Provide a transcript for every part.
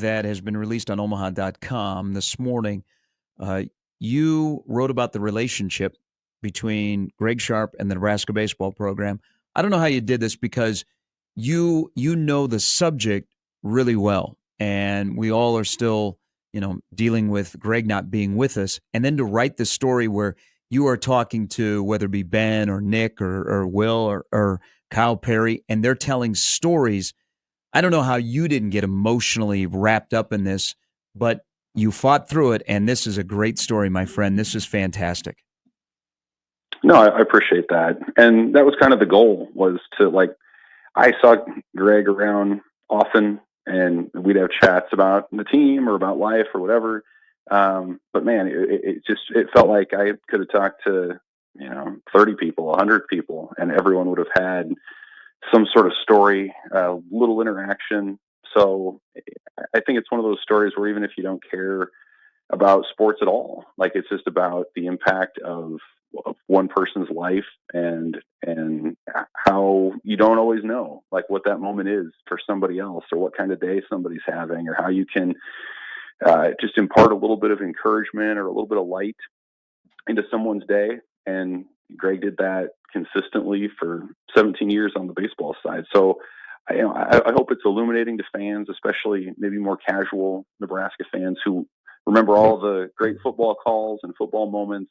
that has been released on Omaha.com this morning, uh, you wrote about the relationship between Greg Sharpe and the Nebraska baseball program. I don't know how you did this because you know the subject really well, and we all are still dealing with Greg not being with us, and then to write the story where you are talking to whether it be Ben or Nick or Will or Kyle Perry, and they're telling stories. I don't know how you didn't get emotionally wrapped up in this, but you fought through it, and this is a great story, my friend. This is fantastic. No, I appreciate that. And that was kind of the goal, was to, like, I saw Greg around often and we'd have chats about the team or about life or whatever. But man, it felt like I could have talked to, 30 people, 100 people, and everyone would have had some sort of story, a little interaction. So I think it's one of those stories where even if you don't care about sports at all, like, it's just about the impact of one person's life, and how you don't always know, like, what that moment is for somebody else, or what kind of day somebody's having, or how you can just impart a little bit of encouragement or a little bit of light into someone's day. And Greg did that consistently for 17 years on the baseball side. So I hope it's illuminating to fans, especially maybe more casual Nebraska fans who remember all the great football calls and football moments.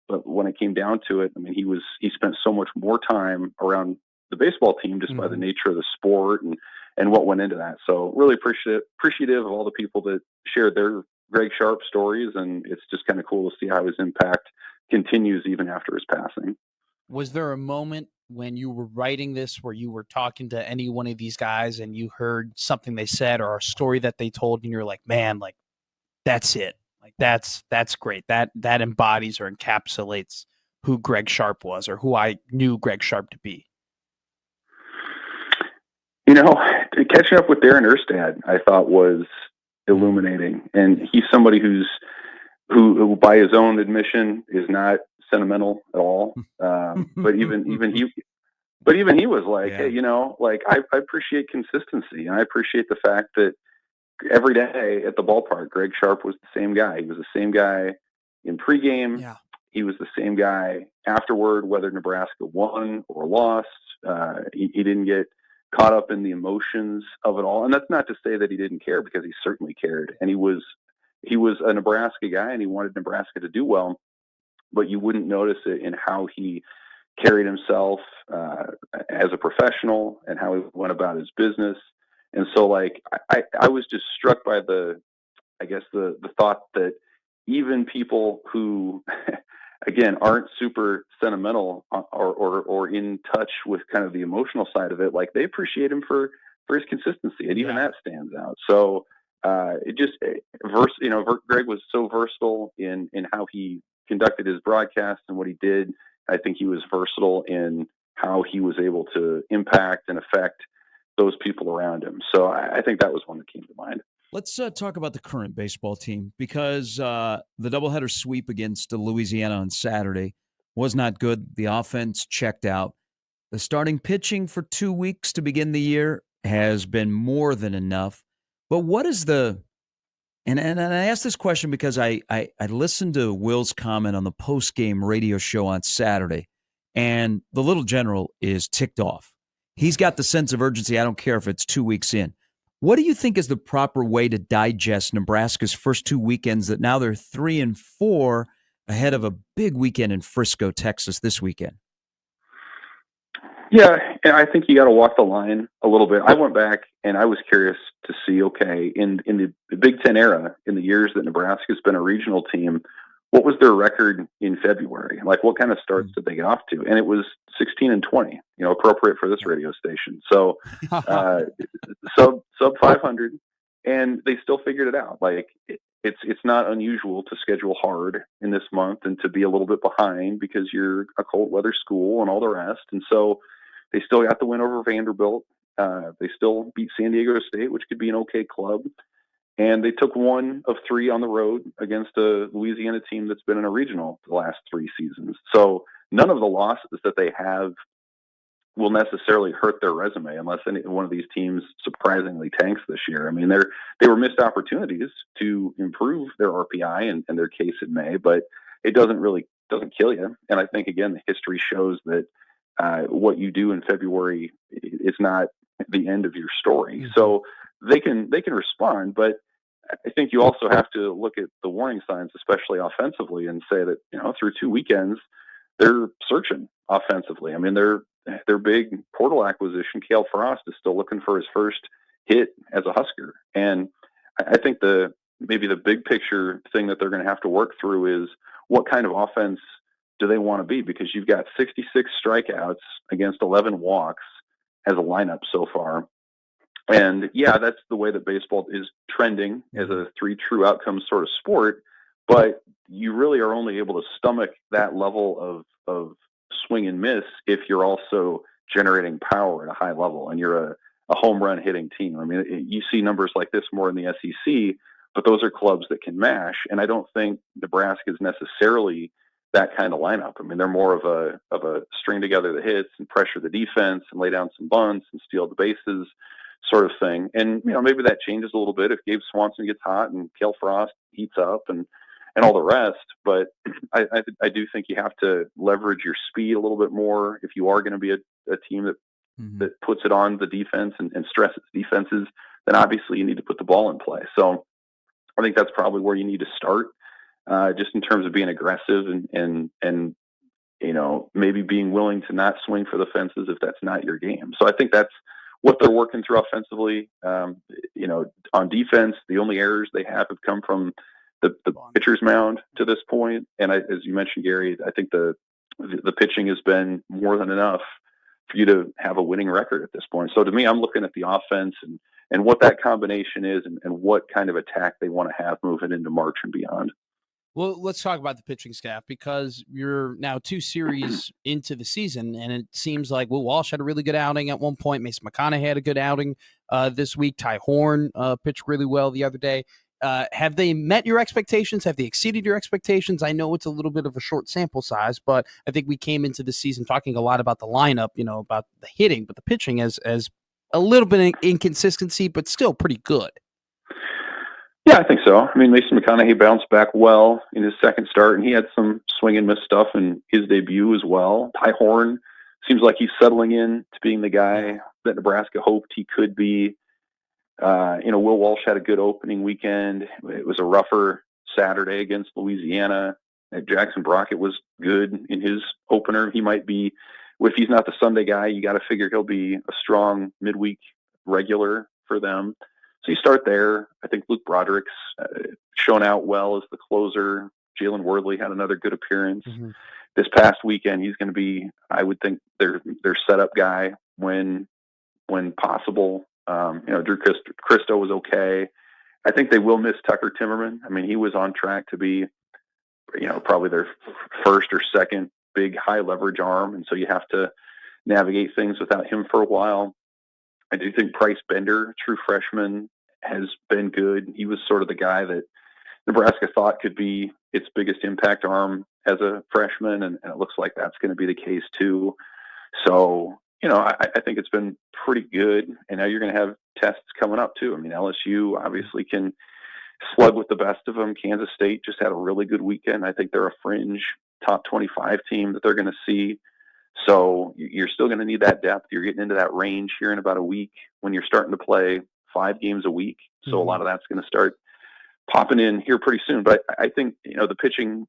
But when it came down to it, I mean, he spent so much more time around the baseball team just by the nature of the sport and what went into that. So really appreciative of all the people that shared their Greg Sharpe stories. And it's just kind of cool to see how his impact continues even after his passing. Was there a moment when you were writing this where you were talking to any one of these guys and you heard something they said or a story that they told, and you're like, man, like, that's it. Like, that's great. That embodies or encapsulates who Greg Sharpe was, or who I knew Greg Sharpe to be? Catching up with Darren Erstad, I thought, was illuminating. And he's somebody who by his own admission is not sentimental at all. But even he was like, hey, I appreciate consistency, and I appreciate the fact that every day at the ballpark, Greg Sharpe was the same guy. He was the same guy in pregame. Yeah. He was the same guy afterward, whether Nebraska won or lost. He didn't get caught up in the emotions of it all. And that's not to say that he didn't care, because he certainly cared. And he was a Nebraska guy, and he wanted Nebraska to do well, but you wouldn't notice it in how he carried himself as a professional and how he went about his business. And so, like, I was just struck by the thought that even people who, again, aren't super sentimental or in touch with kind of the emotional side of it, like, they appreciate him for his consistency, and even that stands out. So Greg was so versatile in how he conducted his broadcast and what he did. I think he was versatile in how he was able to impact and affect those people around him. So I think that was one that came to mind. Let's talk about the current baseball team, because the doubleheader sweep against Louisiana on Saturday was not good. The offense checked out. The starting pitching for 2 weeks to begin the year has been more than enough. But what is and I asked this question because I listened to Will's comment on the post-game radio show on Saturday, and the little general is ticked off. He's got the sense of urgency. I don't care if it's 2 weeks in. What do you think is the proper way to digest Nebraska's first 2 weekends, that now they're 3-4 ahead of a big weekend in Frisco, Texas this weekend? Yeah, and I think you got to walk the line a little bit. I went back and I was curious to see, okay, in the Big Ten era, in the years that Nebraska's been a regional team, what was their record in February? Like, what kind of starts did they get off to? And it was 16-20, appropriate for this radio station. So, sub 500, and they still figured it out. Like, it's not unusual to schedule hard in this month and to be a little bit behind because you're a cold weather school and all the rest. And so they still got the win over Vanderbilt. They still beat San Diego State, which could be an okay club. And they took 1 of 3 on the road against a Louisiana team that's been in a regional the last 3 seasons. So none of the losses that they have will necessarily hurt their resume unless one of these teams surprisingly tanks this year. I mean, they were missed opportunities to improve their RPI and their case it may, but it doesn't kill you. And I think, again, the history shows that what you do in February is not the end of your story. Mm-hmm. So they can respond, but I think you also have to look at the warning signs, especially offensively, and say that, through 2 weekends, they're searching offensively. I mean, their big portal acquisition, Cale Frost, is still looking for his first hit as a Husker. And I think maybe the big picture thing that they're going to have to work through is what kind of offense do they want to be? Because you've got 66 strikeouts against 11 walks as a lineup so far. And yeah, that's the way that baseball is trending as a 3 true outcomes sort of sport. But you really are only able to stomach that level of swing and miss if you're also generating power at a high level and you're a home run hitting team. I mean, you see numbers like this more in the SEC, but those are clubs that can mash. And I don't think Nebraska is necessarily that kind of lineup. I mean, they're more of a string together the hits and pressure the defense and lay down some bunts and steal the bases sort of thing. And, maybe that changes a little bit if Gabe Swanson gets hot and Cale Frost heats up and all the rest. But I do think you have to leverage your speed a little bit more if you are going to be a team that puts it on the defense and stresses defenses. Then obviously you need to put the ball in play. So I think that's probably where you need to start, just in terms of being aggressive and maybe being willing to not swing for the fences if that's not your game. So I think that's what they're working through offensively. On defense, the only errors they have come from the pitcher's mound to this point. And as you mentioned, Gary, I think the pitching has been more than enough for you to have a winning record at this point. So to me, I'm looking at the offense and what that combination is and what kind of attack they want to have moving into March and beyond. Well, let's talk about the pitching staff because you're now 2 series into the season, and it seems like Will Walsh had a really good outing at one point. Mason McConaughey had a good outing this week. Ty Horn pitched really well the other day. Have they met your expectations? Have they exceeded your expectations? I know it's a little bit of a short sample size, but I think we came into the season talking a lot about the lineup, about the hitting, but the pitching as a little bit of inconsistency, but still pretty good. Yeah, I think so. I mean, Mason McConaughey bounced back well in his second start, and he had some swing and miss stuff in his debut as well. Ty Horn seems like he's settling in to being the guy that Nebraska hoped he could be. Will Walsh had a good opening weekend. It was a rougher Saturday against Louisiana. Jackson Brockett was good in his opener. He might be, if he's not the Sunday guy, you got to figure he'll be a strong midweek regular for them. So you start there. I think Luke Broderick's shown out well as the closer. Jalen Wordley had another good appearance. This past weekend. He's going to be, I would think, their setup guy when possible. Drew Christo was okay. I think they will miss Tucker Timmerman. I mean, he was on track to be, probably their first or second big high leverage arm. And so you have to navigate things without him for a while. I do think Price Bender, true freshman, has been good. He was sort of the guy that Nebraska thought could be its biggest impact arm as a freshman, and it looks like that's going to be the case too. So, I think it's been pretty good, and now you're going to have tests coming up too. I mean, LSU obviously can slug with the best of them. Kansas State just had a really good weekend. I think they're a fringe top 25 team that they're going to see. So you're still going to need that depth. You're getting into that range here in about a week when you're starting to play 5 games a week. So a lot of that's going to start popping in here pretty soon. But I think, the pitching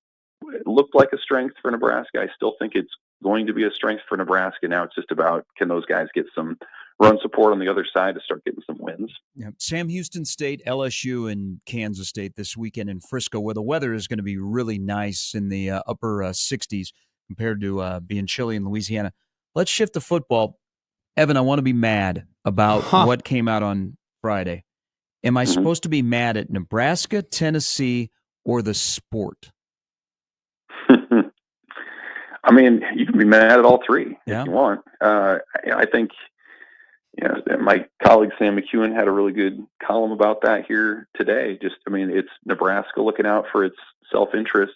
looked like a strength for Nebraska. I still think it's going to be a strength for Nebraska. Now it's just about, can those guys get some run support on the other side to start getting some wins? Yeah. Sam Houston State, LSU, and Kansas State this weekend in Frisco, where the weather is going to be really nice in the upper 60s compared to being chilly in Louisiana. Let's shift to football. Evan, I want to be mad about what came out on Friday. Am I supposed to be mad at Nebraska, Tennessee, or the sport? I mean, you can be mad at all three if you want. I think, my colleague Sam McEwen had a really good column about that here today. It's Nebraska looking out for its self-interest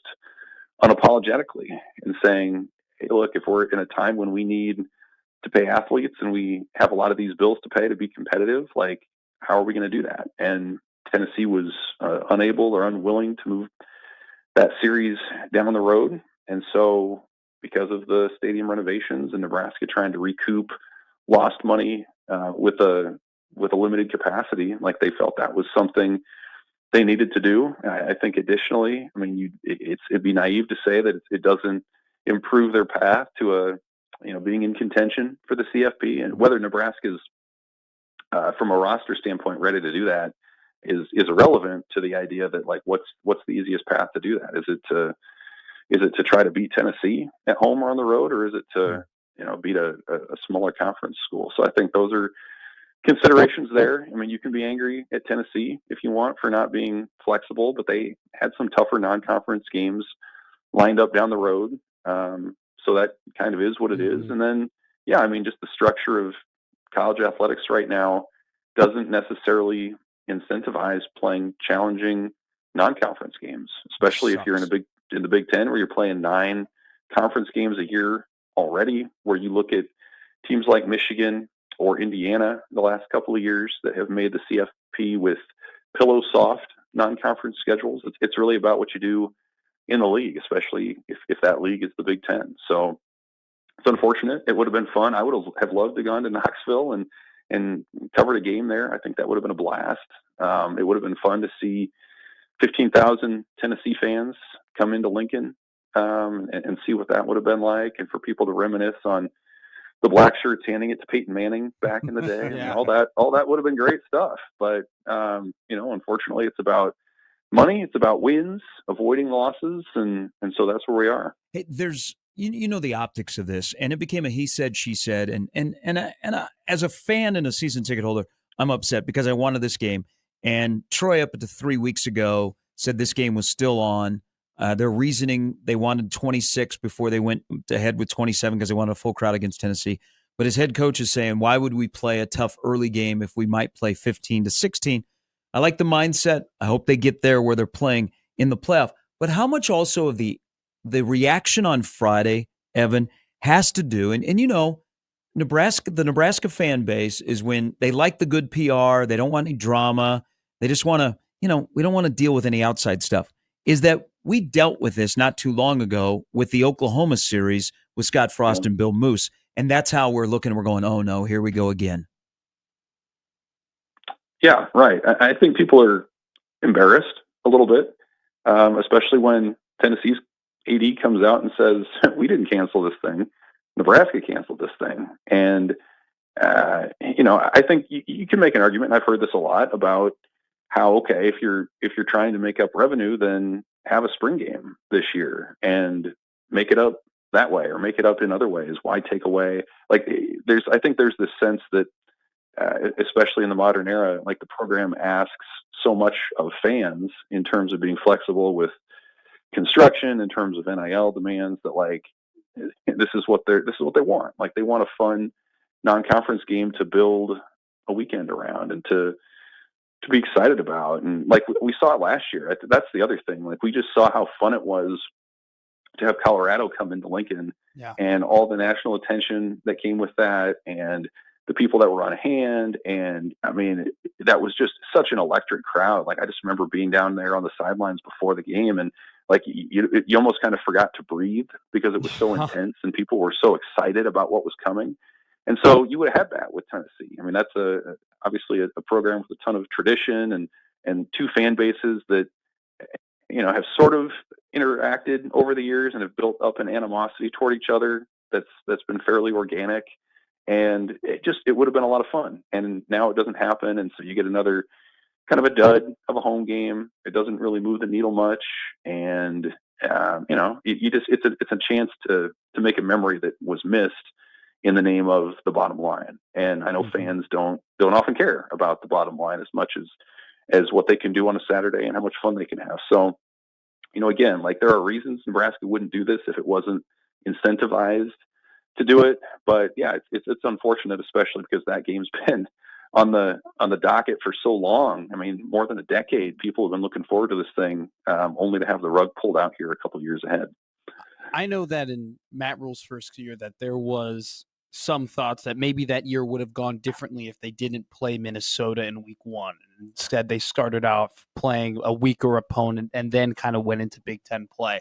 unapologetically and saying, hey, look, if we're in a time when we need to pay athletes and we have a lot of these bills to pay to be competitive. Like, how are we going to do that? And Tennessee was unable or unwilling to move that series down the road. And so because of the stadium renovations and Nebraska trying to recoup lost money with a limited capacity, like they felt that was something they needed to do. I think additionally, I mean, it'd be naive to say that it doesn't improve their path to being in contention for the CFP, and whether Nebraska's from a roster standpoint ready to do that is irrelevant to the idea that, like, what's the easiest path to do that? Is it to try to beat Tennessee at home or on the road, or is it to beat a smaller conference school? So I think those are considerations there. I mean, you can be angry at Tennessee if you want for not being flexible, but they had some tougher non-conference games lined up down the road. So that kind of is what it is. And then, yeah, I mean, just the structure of college athletics right now doesn't necessarily incentivize playing challenging non-conference games, especially if you're in the Big Ten, where you're playing 9 conference games a year already, where you look at teams like Michigan or Indiana the last couple of years that have made the CFP with pillow soft non-conference schedules. It's really about what you do in the league, especially if that league is the Big Ten. So it's unfortunate. It would have been fun. I would have loved to gone to Knoxville and covered a game there. I think that would have been a blast. It would have been fun to see 15,000 Tennessee fans come into Lincoln and see what that would have been like, and for people to reminisce on the black shirts handing it to Peyton Manning back in the day. Yeah. I mean, all that would have been great stuff. But unfortunately, it's about money. It's about wins, avoiding losses, and so that's where we are. Hey, there's the optics of this, and it became a he said, she said, and as a fan and a season ticket holder, I'm upset because I wanted this game, and Troy up to 3 weeks ago said this game was still on. Their reasoning, they wanted 26 before they went ahead with 27 because they wanted a full crowd against Tennessee. But his head coach is saying, why would we play a tough early game if we might play 15-16? I like the mindset. I hope they get there where they're playing in the playoff. But how much also of the reaction on Friday, Evan, has to do, and the Nebraska fan base is when they like the good PR, they don't want any drama, they just want to, we don't want to deal with any outside stuff, is that we dealt with this not too long ago with the Oklahoma series with Scott Frost and Bill Moose, and that's how we're looking, we're going, oh no, here we go again. Yeah, right. I think people are embarrassed a little bit, especially when Tennessee's AD comes out and says, we didn't cancel this thing. Nebraska canceled this thing. And, I think you can make an argument, and I've heard this a lot, about how, okay, if you're trying to make up revenue, then have a spring game this year and make it up that way, or make it up in other ways. Why take away? Like, I think there's this sense that, especially in the modern era, like, the program asks so much of fans in terms of being flexible with construction, in terms of NIL demands, that, like, this is what they want. Like, they want a fun non-conference game to build a weekend around and to be excited about. And, like, we saw it last year. That's the other thing. Like, we just saw how fun it was to have Colorado come into Lincoln, and all the national attention that came with that, and the people that were on hand. And I mean, that was just such an electric crowd. Like, I just remember being down there on the sidelines before the game, and, like, you almost kind of forgot to breathe because it was so intense and people were so excited about what was coming. And so you would have had that with Tennessee. I mean, that's obviously a program with a ton of tradition and two fan bases that, have sort of interacted over the years and have built up an animosity toward each other that's been fairly organic. And it would have been a lot of fun. And now it doesn't happen. And so you get another kind of a dud of a home game. It doesn't really move the needle much. And, it's a chance to make a memory that was missed in the name of the bottom line. And I know fans don't often care about the bottom line as much as what they can do on a Saturday and how much fun they can have. So, again, like, there are reasons Nebraska wouldn't do this if it wasn't incentivized to do it. But yeah, it's unfortunate, especially because that game's been on the docket for so long. I mean, more than a decade. People have been looking forward to this thing, only to have the rug pulled out here a couple years ahead. I know that in Matt Rule's first year that there was some thoughts that maybe that year would have gone differently if they didn't play Minnesota in week 1. Instead, they started off playing a weaker opponent and then kind of went into Big Ten play.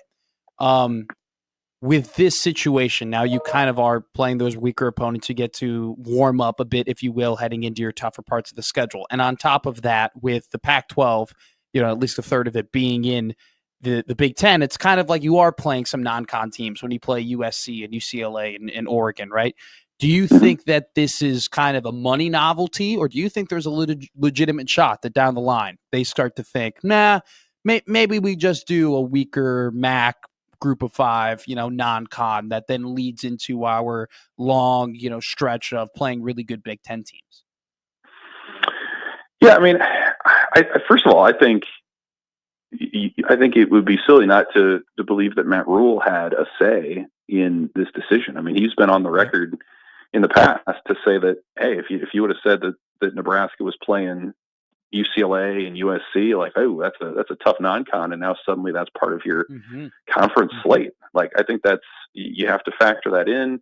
With this situation, now you kind of are playing those weaker opponents. You get to warm up a bit, if you will, heading into your tougher parts of the schedule. And on top of that, with the Pac-12, at least a third of it being in the Big Ten, it's kind of like you are playing some non-con teams when you play USC and UCLA and Oregon, right? Do you think that this is kind of a money novelty, or do you think there's a legitimate shot that down the line they start to think, maybe we just do a weaker MAC group of 5, non-con that then leads into our long, stretch of playing really good Big Ten teams? Yeah, I mean, first of all, I think it would be silly not to believe that Matt Rule had a say in this decision. I mean, he's been on the record in the past to say that, hey, if you would have said that Nebraska was playing UCLA and USC, like, oh, that's a tough non-con, and now suddenly that's part of your conference slate. Like, I think you have to factor that in.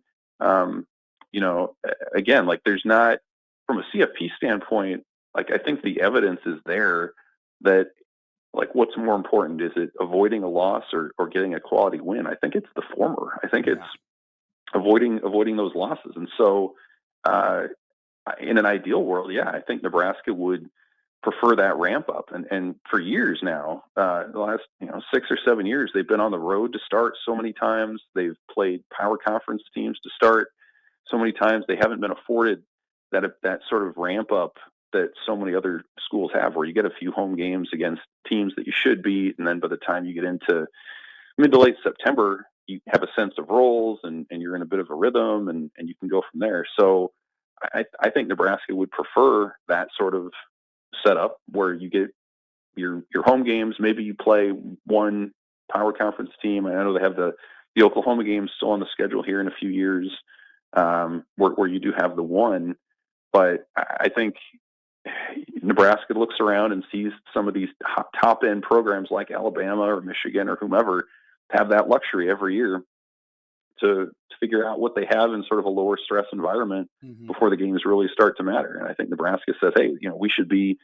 Again, like, there's not, from a CFP standpoint, like, I think the evidence is there that, like, what's more important? Is it avoiding a loss or getting a quality win? I think it's the former. I think it's avoiding those losses. And so, in an ideal world, I think Nebraska would prefer that ramp up. And for years now, the last 6 or 7 years, they've been on the road to start so many times. They've played power conference teams to start so many times. They haven't been afforded that sort of ramp up that so many other schools have, where you get a few home games against teams that you should beat, and then by the time you get into mid to late September, you have a sense of roles and you're in a bit of a rhythm, and you can go from there. So I think Nebraska would prefer that sort of setup where you get your home games. Maybe you play one power conference team. I know they have the Oklahoma games still on the schedule here in a few years, where you do have the one. But I think Nebraska looks around and sees some of these top end programs like Alabama or Michigan or whomever have that luxury every year to figure out what they have in sort of a lower stress environment before the games really start to matter. And I think Nebraska says, hey, we should be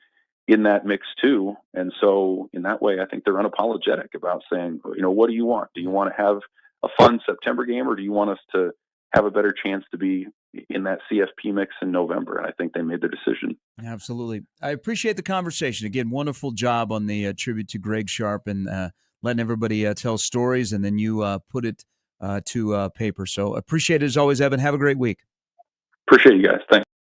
in that mix too. And so in that way, I think they're unapologetic about saying, what do you want? Do you want to have a fun September game, or do you want us to have a better chance to be in that CFP mix in November? And I think they made their decision. Absolutely. I appreciate the conversation. Again, wonderful job on the tribute to Greg Sharpe and letting everybody tell stories, and then you put it to paper. So appreciate it as always, Evan. Have a great week. Appreciate you guys. Thanks.